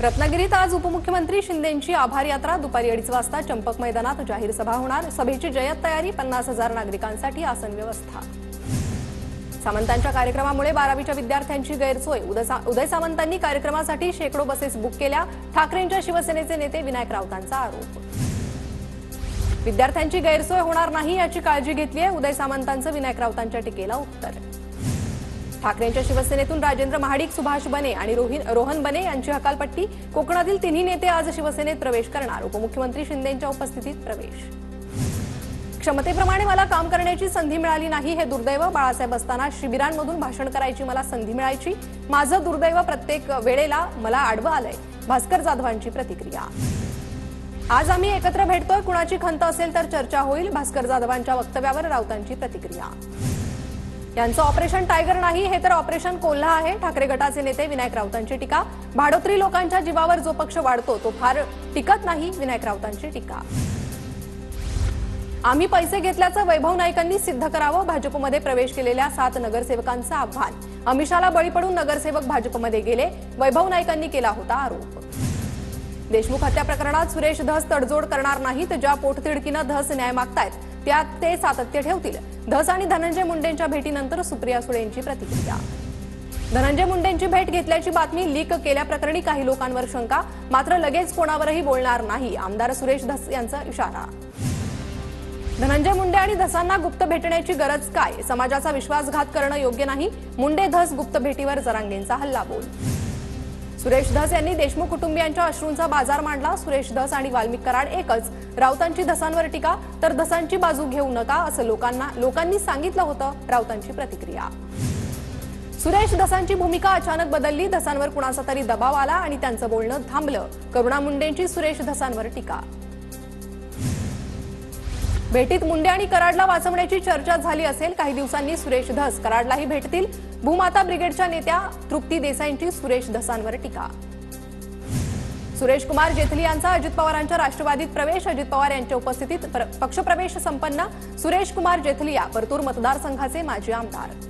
रत्नागिरीत आज उपमुख्यमंत्री शिंदेंची आभार यात्रा दुपारी 2:30 वाजता चंपक मैदानात जाहीर सभा होणार। सभेची जय्यत तयारी 50,000 नागरिकांसाठी आसन व्यवस्था। सामंतांच्या कार्यक्रमामुळे 12वीच्या विद्यार्थ्यांची गैरसोय। उदय सामंतांनी कार्यक्रमासाठी शेकडो बसेस बुक केल्या। ठाकरेंच्या शिवसेनेचे नेते विनायक राऊतांचा आरोप। विद्यार्थ्यांची गैरसोय होणार नाही याची काळजी घेतली आहे। उदय सामंतांचं विनायक राऊतांच्या टीकेला उत्तर। ठाकरेंच्या शिवसेनेतून राजेंद्र महाडिक, सुभाष बने आणि रोहन बने यांची हकालपट्टी। कोकणातील तिन्ही नेते आज शिवसेनेत प्रवेश करणार। उपमुख्यमंत्री शिंदेंच्या उपस्थितीत प्रवेश। क्षमतेप्रमाणे मला काम करण्याची संधी मिळाली नाही हे दुर्दैव। बाळासाहेब असताना शिबिरांमधून भाषण करायची मला संधी मिळायची। माझं दुर्दैव प्रत्येक वेळेला मला आडवं आलंय। भास्कर जाधवांची प्रतिक्रिया। आज आम्ही एकत्र भेटतोय, कुणाची खंत असेल तर चर्चा होईल। भास्कर जाधवांच्या वक्तव्यावर राऊतांची प्रतिक्रिया। यांचं ऑपरेशन टायगर नाही, हे तर ऑपरेशन कोल्हा आहे। ठाकरे गटाचे नेते विनायक राऊतांची टीका। भाडोत्री लोकांच्या जीवावर जो पक्ष वाढतो तो फार टिकत नाही, विनायक राऊतांची टीका। आम्ही पैसे घेतल्याचं वैभव नाईकांनी सिद्ध करावं। भाजपमध्ये प्रवेश केलेल्या 7 नगरसेवकांचं आव्हान। अमिषाला बळी पडून नगरसेवक भाजपमध्ये गेले, वैभव नाईकांनी केला होता आरोप। देशमुख हत्या प्रकरणात सुरेश धस तडजोड करणार नाहीत। ज्या पोटतिडकीनं धस न्याय मागतायत त्यात ते सातत्य ठेवतील। धस आणि धनंजय मुंडेंच्या भेटीनंतर सुप्रिया सुळेंची प्रतिक्रिया। धनंजय मुंडेंची भेट घेतल्याची बातमी लीक केल्याप्रकरणी काही लोकांवर शंका, मात्र लगेच कोणावरही बोलणार नाही। आमदार सुरेश धस यांचा इशारा। धनंजय मुंडे आणि धसांना गुप्त भेटण्याची गरज काय? समाजाचा विश्वासघात करणं योग्य नाही। मुंडे धस गुप्त भेटीवर जरांगेंचा हल्लाबोल। सुरेश धस यांनी देशमुख कुटुंबियांच्या अश्रूंचा बाजार मांडला। सुरेश धस आणि वाल्मिक कराड एकच। राऊतांची धसांवर टीका, तर धसांची बाजू घेऊ नका असं लोकांनी सांगितलं होतं, राऊतांची प्रतिक्रिया। सुरेश धसांची भूमिका अचानक बदलली। धसांवर कुणाचा तरी दबाव आला आणि त्यांचं बोलणं थांबलं। करुणा मुंडेंची सुरेश धसांवर टीका। भेटीत मुंडे आणि कराडला वाचवण्याची चर्चा झाली असेल। काही दिवसांनी सुरेश धस कराडलाही भेटतील। भूमाता ब्रिगेडच्या नेत्या तृप्ती देसाईंची सुरेश धसांवर टीका। सुरेश कुमार जेथली यांचा अजित पवारांच्या राष्ट्रवादीत प्रवेश। अजित पवार यांच्या उपस्थितीत पक्षप्रवेश संपन्न। सुरेश कुमार जेथलिया परतूर मतदारसंघाचे माजी आमदार।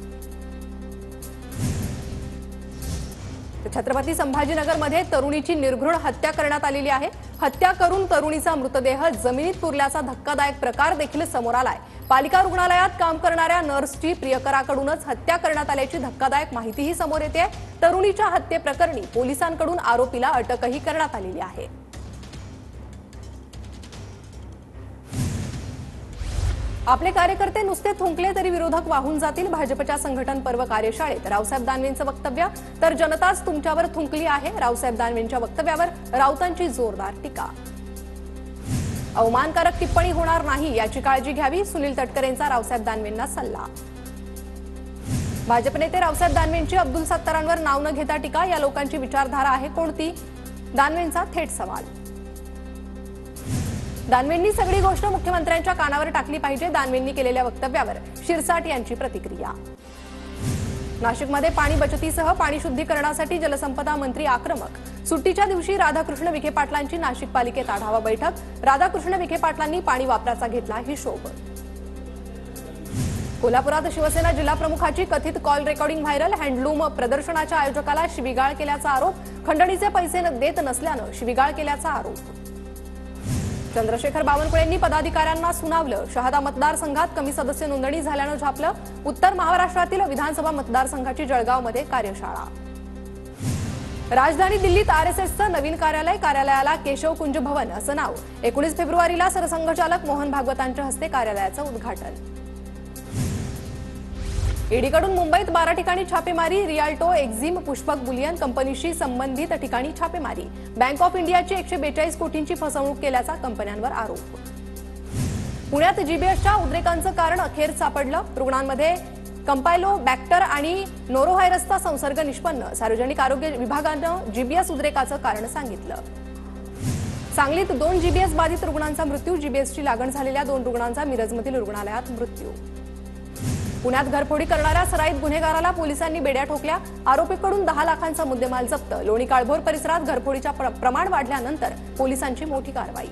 छत्रपती संभाजीनगरमध्ये तरुणीची निर्घृण हत्या करण्यात आलेली आहे। हत्या करून तरुणीचा मृतदेह जमिनीत पुरल्याचा धक्कादायक प्रकार देखील समोर आलाय। पालिका रुग्णालयात काम करणाऱ्या नर्सची प्रियकराकडूनच हत्या करण्यात आल्याची धक्कादायक माहितीही समोर येते। तरुणीच्या हत्येप्रकरणी पोलिसांकडून आरोपीला अटकही करण्यात आलेली आहे। आपले कार्यकर्ते नुसते थुंकले तरी विरोधक वाहून जातील। भाजपच्या संघटन पर्व कार्यशाळेत रावसाहेब दानवेंचं वक्तव्य, तर जनताच तुमच्यावर थुंकली आहे। रावसाहेब दानवेंच्या वक्तव्यावर राऊतांची जोरदार टीका। अवमानकारक टिप्पणी होणार नाही याची काळजी घ्यावी, सुनील तटकरेंचा रावसाहेब दानवेंना सल्ला। भाजप नेते रावसाहेब दानवेंची अब्दुल सत्तारांवर नाव न घेता टीका। या लोकांची विचारधारा आहे कोणती? दानवेंचा थेट सवाल। दानवेंनी सगळी गोष्ट मुख्यमंत्र्यांच्या कानावर टाकली पाहिजे। दानवेंनी केलेल्या वक्तव्यावर शिरसाट यांची प्रतिक्रिया। नाशिकमध्ये पाणी बचतीसह पाणी शुद्धीकरणासाठी जलसंपदा मंत्री आक्रमक। सुट्टीच्या दिवशी राधाकृष्ण विखे पाटलांची नाशिक पालिकेत आढावा बैठक। राधाकृष्ण विखे पाटलांनी पाणी वापराचा घेतला हिशोब। कोल्हापुरात शिवसेना जिल्हाप्रमुखाची कथित कॉल रेकॉर्डिंग व्हायरल। हँडलूम प्रदर्शनाच्या आयोजकाला शिवीगाळ केल्याचा आरोप। खंडणीचे पैसे देत नसल्यानं शिवीगाळ केल्याचा आरोप। चंद्रशेखर बावनकुळेंनी पदाधिकाऱ्यांना सुनावलं। शहादा मतदारसंघात कमी सदस्य नोंदणी झाल्यानं झापलं। उत्तर महाराष्ट्रातील विधानसभा मतदारसंघाची जळगावमध्ये कार्यशाळा। राजधानी दिल्लीत आरएसएसचं नवीन कार्यालय। कार्यालयाला केशव कुंज भवन असं नाव। 19 फेब्रुवारीला सरसंघचालक मोहन भागवतांच्या हस्ते कार्यालयाचं उद्घाटन। ईडीकडून मुंबईत 12 ठिकाणी छापेमारी। रियाल्टो, एक्झिम, पुष्पक बुलियन कंपनीशी संबंधित ठिकाणी छापेमारी। बँक ऑफ इंडियाची 142 कोटींची फसवणूक केल्याचा कंपन्यांवर आरोप। पुण्यात जीबीएसच्या उद्रेकांचं कारण अखेर सापडलं। रुग्णांमध्ये कंपायलोबॅक्टर आणि नोरोव्हायरसचा संसर्ग निष्पन्न। सार्वजनिक आरोग्य विभागानं जीबीएस उद्रेकाचं कारण सांगितलं। सांगलीत 2 जीबीएस बाधित रुग्णांचा मृत्यू। जीबीएसची लागण झालेल्या 2 रुग्णांचा मिरजमधील रुग्णालयात मृत्यू। पुण्यात घरफोडी करणाऱ्या सराईत गुन्हेगाराला पोलिसांनी बेड्या ठोकल्या। आरोपीकडून 10 लाखांचा मुद्देमाल जप्त। लोणी काळभोर परिसरात घरफोडीच्या प्रमाण वाढल्यानंतर पोलिसांची मोठी कारवाई।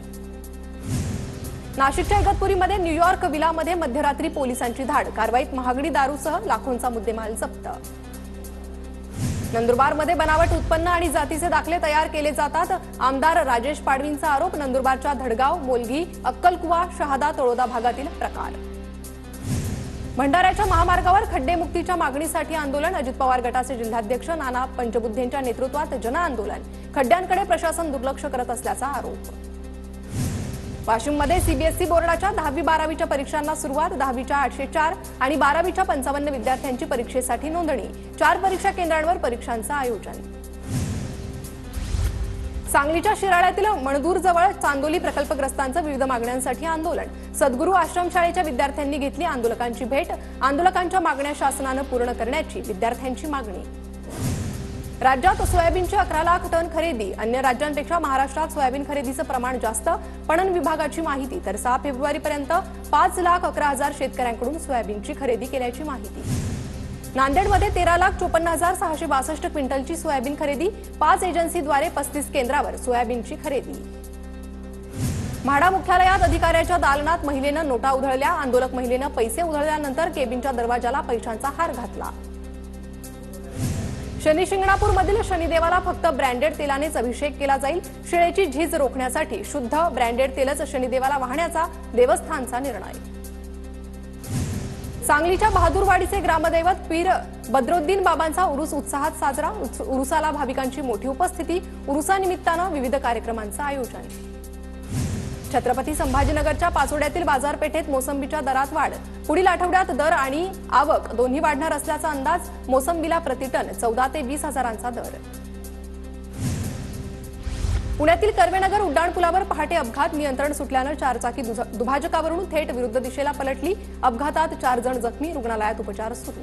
नाशिकच्या इगतपुरीमध्ये न्यूयॉर्क विलामध्ये मध्यरात्री पोलिसांची धाड। कारवाईत महागडी दारूसह लाखोंचा मुद्देमाल जप्त। नंदुरबारमध्ये बनावट उत्पन्न आणि जातीचे दाखले तयार केले जातात. आमदार राजेश पाडवींचा आरोप. नंदुरबारच्या धडगाव, मोलगी, अक्कलकुवा, शहादा, तळोदा भागातील प्रकार. भंडाऱ्याच्या महामार्गावर खड्डेमुक्तीच्या मागणीसाठी आंदोलन. अजित पवार गटाचे जिल्हाध्यक्ष नाना पंचबुद्धेंच्या नेतृत्वात जनआंदोलन. खड्ड्यांकडे प्रशासन दुर्लक्ष करत असल्याचा आरोप. वाशिममध्ये सीबीएसई बोर्डाच्या 10वी-12वीच्या परीक्षांना सुरुवात. 10वीच्या 804 आणि 12वीच्या 55 विद्यार्थ्यांची परीक्षेसाठी नोंदणी. 4 परीक्षा केंद्रांवर परीक्षांचं आयोजन. सांगलीच्या शिराळ्यातील मणदूरजवळ चांदोली प्रकल्पग्रस्तांचं विविध मागण्यांसाठी आंदोलन. सद्गुरू आश्रमशाळेच्या विद्यार्थ्यांनी घेतली आंदोलकांची भेट. आंदोलकांच्या मागण्या शासनानं पूर्ण करण्याची विद्यार्थ्यांची मागणी. राज्यात सोयाबीनची 11 लाख टन खरेदी. अन्य राज्यांपेक्षा महाराष्ट्रात सोयाबीन खरेदीचं प्रमाण जास्त. पणन विभागाची माहिती. तर 6 फेब्रुवारीपर्यंत 5,11,000 शेतकऱ्यांकडून सोयाबीनची खरेदी केल्याची माहिती. नांदेडमध्ये 13,54,662 क्विंटलची सोयाबीन खरेदी. 5 एजन्सीद्वारे 35 केंद्रावर सोयाबीनची खरेदी. म्हाडा मुख्यालयात अधिकाऱ्याच्या दालनात महिलेनं नोटा उधळल्या. आंदोलक महिलेनं पैसे उधळल्यानंतर केबिनच्या दरवाजाला पैशांचा हार घातला. शनी शिंगणापूरमधील शनिदेवाला फक्त ब्रँडेड तेलानेच अभिषेक केला जाईल. शिळेची झीज रोखण्यासाठी शुद्ध ब्रँडेड तेलच शनिदेवाला वाहण्याचा देवस्थानचा निर्णय. सांगलीच्या बहादूरवाडीचे ग्रामदैवत पीर बद्रुद्दीन बाबांचा उरूस उत्साहात साजरा. उरुसाला भाविकांची मोठी उपस्थिती. उरुसानिमित्तानं विविध कार्यक्रमांचं आयोजन. छत्रपती संभाजीनगरच्या पाचोड्यातील बाजारपेठेत मोसंबीच्या दरात वाढ. पुढील आठवड्यात दर आणि आवक दोन्ही वाढणार असल्याचा अंदाज. मोसंबीला प्रतिटन 14 ते 20 हजारांचा दर. पुण्यातील कर्वेनगर उड्डाणपुलावर पहाटे अपघात. नियंत्रण सुटल्यानं 4 चाकी दुभाजकावरून थेट विरुद्ध दिशेला पलटली. अपघातात 4 जण जखमी. रुग्णालयात उपचार सुरू.